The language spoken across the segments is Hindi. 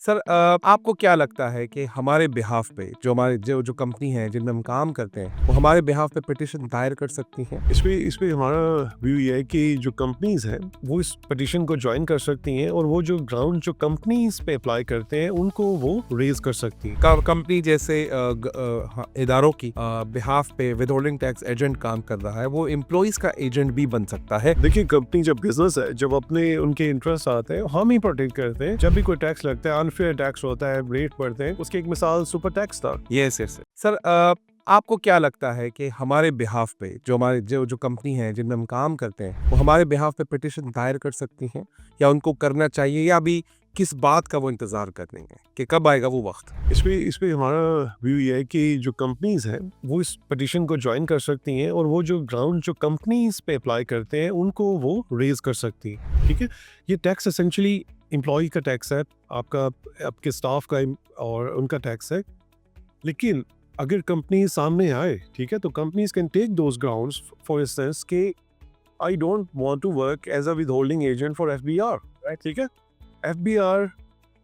सर आपको क्या लगता है कि हमारे बिहाफ़ पे जो हमारे जो जो कंपनी है जिनमें हम काम करते हैं, वो हमारे बिहाफ़ पे पिटीशन दायर कर सकती हैं? इस पे हमारा व्यू ये है कि जो कंपनीज़ हैं, वो इस पिटीशन को जॉइन कर सकती हैं और वो जो ग्राउंड जो कंपनीज़ पे अप्लाई करते हैं, उनको वो रेज़ कर सकती हैं। कंपनी जैसे हाँ, इदारों की बिहाफ़ पे विथहोल्डिंग टैक्स एजेंट काम कर रहा है, वो एम्प्लॉइज़ का एजेंट भी बन सकता है। देखिए, कंपनी जब बिज़नेस है, जब अपने उनके इंटरेस्ट आते हैं, हम ही प्रोटेक्ट करते हैं। जब भी कोई टैक्स लगता है, अनफेयर टैक्स होता है, रेट बढ़ते हैं, उसकी एक मिसाल सुपर टैक्स था। Yes, yes. सर आपको क्या लगता है कि हमारे बिहाफ़ पे जो कंपनी है जिनमें हम काम करते हैं, वो हमारे बिहाफ़ पे पिटीशन दायर कर सकती हैं? या उनको करना चाहिए या अभी किस बात का वो इंतज़ार कर रही हैं कि कब आएगा वो वक़्त? इस पे हमारा व्यू ये है कि जो कंपनीज़ हैं, वो इस पिटीशन को जॉइन कर सकती हैं और वो जो ग्राउंड जो कंपनीज़ पे अप्लाई करते हैं, उनको वो रेज़ कर सकती हैं, ठीक है? ये टैक्स एसेंशियली एम्प्लॉयी का टैक्स है, आपके स्टाफ का और उनका टैक्स है। लेकिन अगर कंपनी सामने आए, ठीक है, तो companies can take those grounds for instance के I don't want to work as a withholding agent for FBR, right? ठीक है, एफबीआर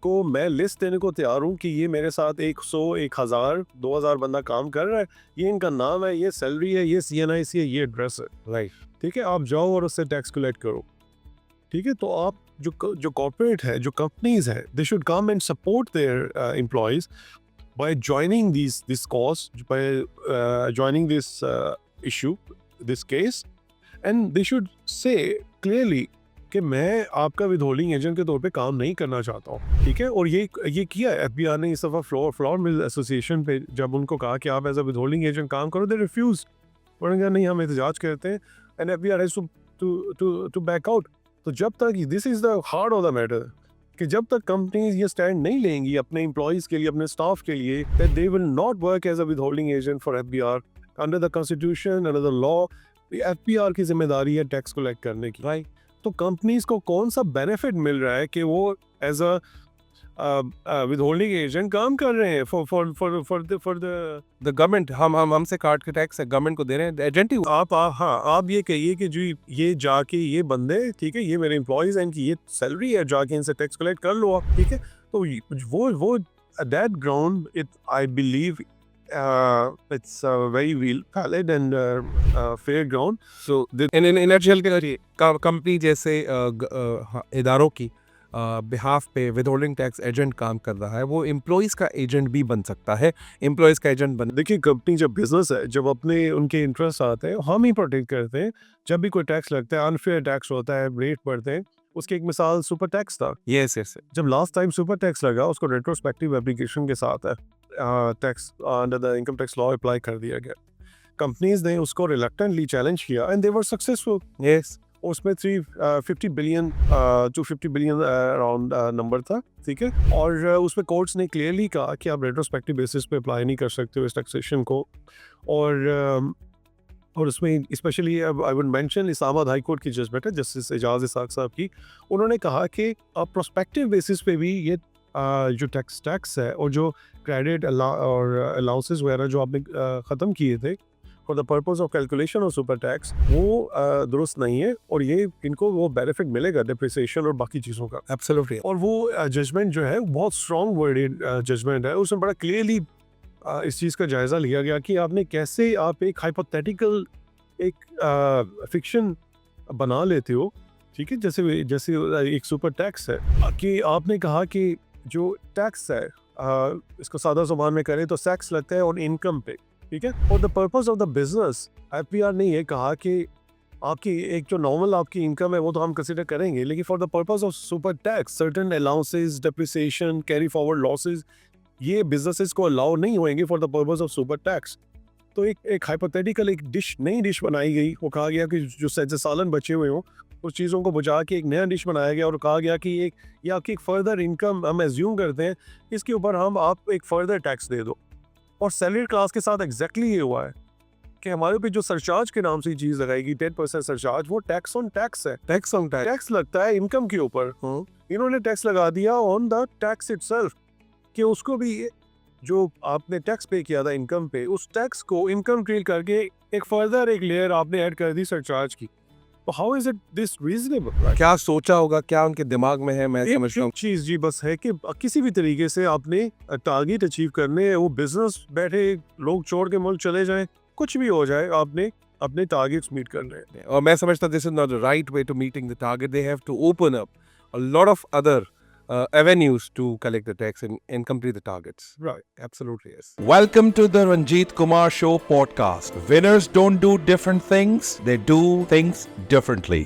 को मैं लिस्ट देने को तैयार हूँ कि ये मेरे साथ 100 1000 2000 बंदा काम कर रहा है, ये इनका नाम है, ये सैलरी है, ये सीएनआईसी है, ये एड्रेस है, राइट? ठीक है, आप जाओ और उससे टैक्स कलेक्ट करो। ठीक है, तो आप जो कॉर्पोरेट है, जो कंपनीज है, they should come and support their employees by joining this cause, by joining this issue, this case, and they should say clearly कि मैं आपका विदहोल्डिंग एजेंट के तौर पे काम नहीं करना चाहता हूँ, ठीक है? और ये किया एफबीआर ने इस दफ़ा फ्लोर मिल एसोसिएशन पे जब उनको कहा कि आप एज अ विदहोल्डिंग एजेंट काम करो, दे रिफ्यूज। उन्होंने कहा नहीं, हम एहतजाज करते हैं and FBR has to back out. तो जब तक this is the heart of the matter कि जब तक कंपनीज ये स्टैंड नहीं लेंगी अपने एम्प्लॉयज के लिए, अपने स्टाफ के लिए, that they will not work as a withholding agent for FBR under the constitution, under the law. FBR की जिम्मेदारी है टैक्स कलेक्ट करने की, राइट? तो कंपनीज को कौन सा बेनिफिट मिल रहा है कि वो एज अ विदहोल्डिंग एजेंट काम कर रहे हैं फॉर द द गवर्नमेंट हम हमसे काट के टैक्स गवर्नमेंट को दे रहे हैं, एजेंट ही हाँ, आप ये कहिए कि जी ये जाके ये बंदे, ठीक है, ये मेरे एम्प्लॉयज हैं, इनकी ये सैलरी है, जाके इनसे टैक्स कलेक्ट कर लो आप, ठीक है? तो वो that ground it I believe it's very valid and fair ground. So in एनर्जियल के जरिए कंपनी जैसे हाँ, इदारों की बिहाफ पे विथहोल्डिंग टैक्स एजेंट काम कर रहा है, वो एम्प्लॉयज़ का एजेंट भी बन सकता है। एम्प्लॉयज़ का एजेंट बन देखिए, कंपनी जब बिजनेस है, जब अपने उनके इंटरेस्ट आते हैं, हम ही प्रोटेक्ट करते हैं। जब भी कोई टैक्स लगता है, अनफेयर टैक्स होता है, रेट बढ़ते हैं, उसकी एक मिसाल सुपर टैक्स था। Yes, yes. जब लास्ट टाइम सुपर टैक्स लगा, उसको रेट्रोस्पेक्टिव एप्लीकेशन के साथ है, tax under the income tax law apply कर दिया गया। कंपनीज ने उसको रिलक्टेंटली चैलेंज किया and they were successful. Yes. उसमें 350 बिलियन 250 बिलियन अराउंड नंबर था, ठीक है? और उसमें कोर्ट्स ने क्लियरली कहा कि आप रेट्रोस्पेक्टिव बेसिस पे अप्लाई नहीं कर सकते हो इस टैक्सेशन को। और और उसमें specially I would mention Islamabad high court की जजमेंट है जस्टिस एजाज इसाक साहब की। उन्होंने कहा कि प्रोस्पेक्टिव बेसिस पे भी ये जो टैक्स है और जो क्रेडिट और अलाउंसेस वगैरह जो आपने ख़त्म किए थे for the purpose of calculation of super tax, वो दुरुस्त नहीं है और ये इनको वो बेनिफिट मिलेगा डिप्रिसिएशन और बाकी चीज़ों का। एब्सोल्युटली। और वो जजमेंट जो है बहुत स्ट्रॉन्ग वर्डेड जजमेंट है। उसमें बड़ा क्लियरली इस चीज़ का जायज़ा लिया गया कि आपने कैसे आप एक हाइपोथेटिकल एक फिक्शन बना लेते हो, ठीक है? जैसे जैसे एक सुपर टैक्स है कि आपने कहा कि जो टैक्स है इसको सादा ज़ुबान में करें तो टैक्स लगता है ऑन इनकम पे, ठीक है? और the purpose of the business, FBR ने ये कहा कि आपकी एक जो नॉर्मल आपकी इनकम है वो तो हम कंसिडर करेंगे, लेकिन for the purpose of super tax certain allowances, depreciation, carry forward losses, ये बिजनेसेस को अलाउ नहीं होंगे for the purpose of super tax. तो एक हाइपोथेटिकल एक नई डिश बनाई गई। वो कहा गया कि जो सज्जे सालन बचे हुए हों, उस चीज़ों को बुझा के एक नया डिश बनाया गया और कहा गया कि ये आपकी एक फर्दर इनकम हम एज्यूम करते हैं, इसके ऊपर हम आप एक फर्दर टैक्स दे दो। और सैलरी क्लास के साथ एग्जैक्टली ये हुआ है कि हमारे पे जो सरचार्ज के नाम से ये चीज़ लगाएगी 10% सरचार्ज, वो टैक्स ऑन टैक्स है। Tax on tax. टैक्स लगता है इनकम के ऊपर। इन्होंने टैक्स लगा दिया ऑन द टैक्स इटसेल्फ कि उसको भी जो आपने टैक्स पे किया था इनकम पे, उस टैक्स को इनकम ट्रीट करके एक फर्दर एक लेयर आपने ऐड कर दी सरचार्ज की। How is it this reasonable? क्या सोचा होगा, क्या उनके दिमाग में है, मैं समझता एक हूँ। चीज जी बस है कि किसी भी तरीके से आपने टारगेट अचीव करने हैं, वो बिजनेस बैठे लोग छोड़ के मुल्क चले जाएं, कुछ भी हो जाए, आपने अपने टारगेट्स मीट करने हैं। और मैं समझता this is not the right way to meeting the target. They have to open up a lot of other avenues to collect the tax and complete the targets. Right. Absolutely, yes. Welcome to the Ranjit Kumar Show podcast. Winners don't do different things, they do things differently.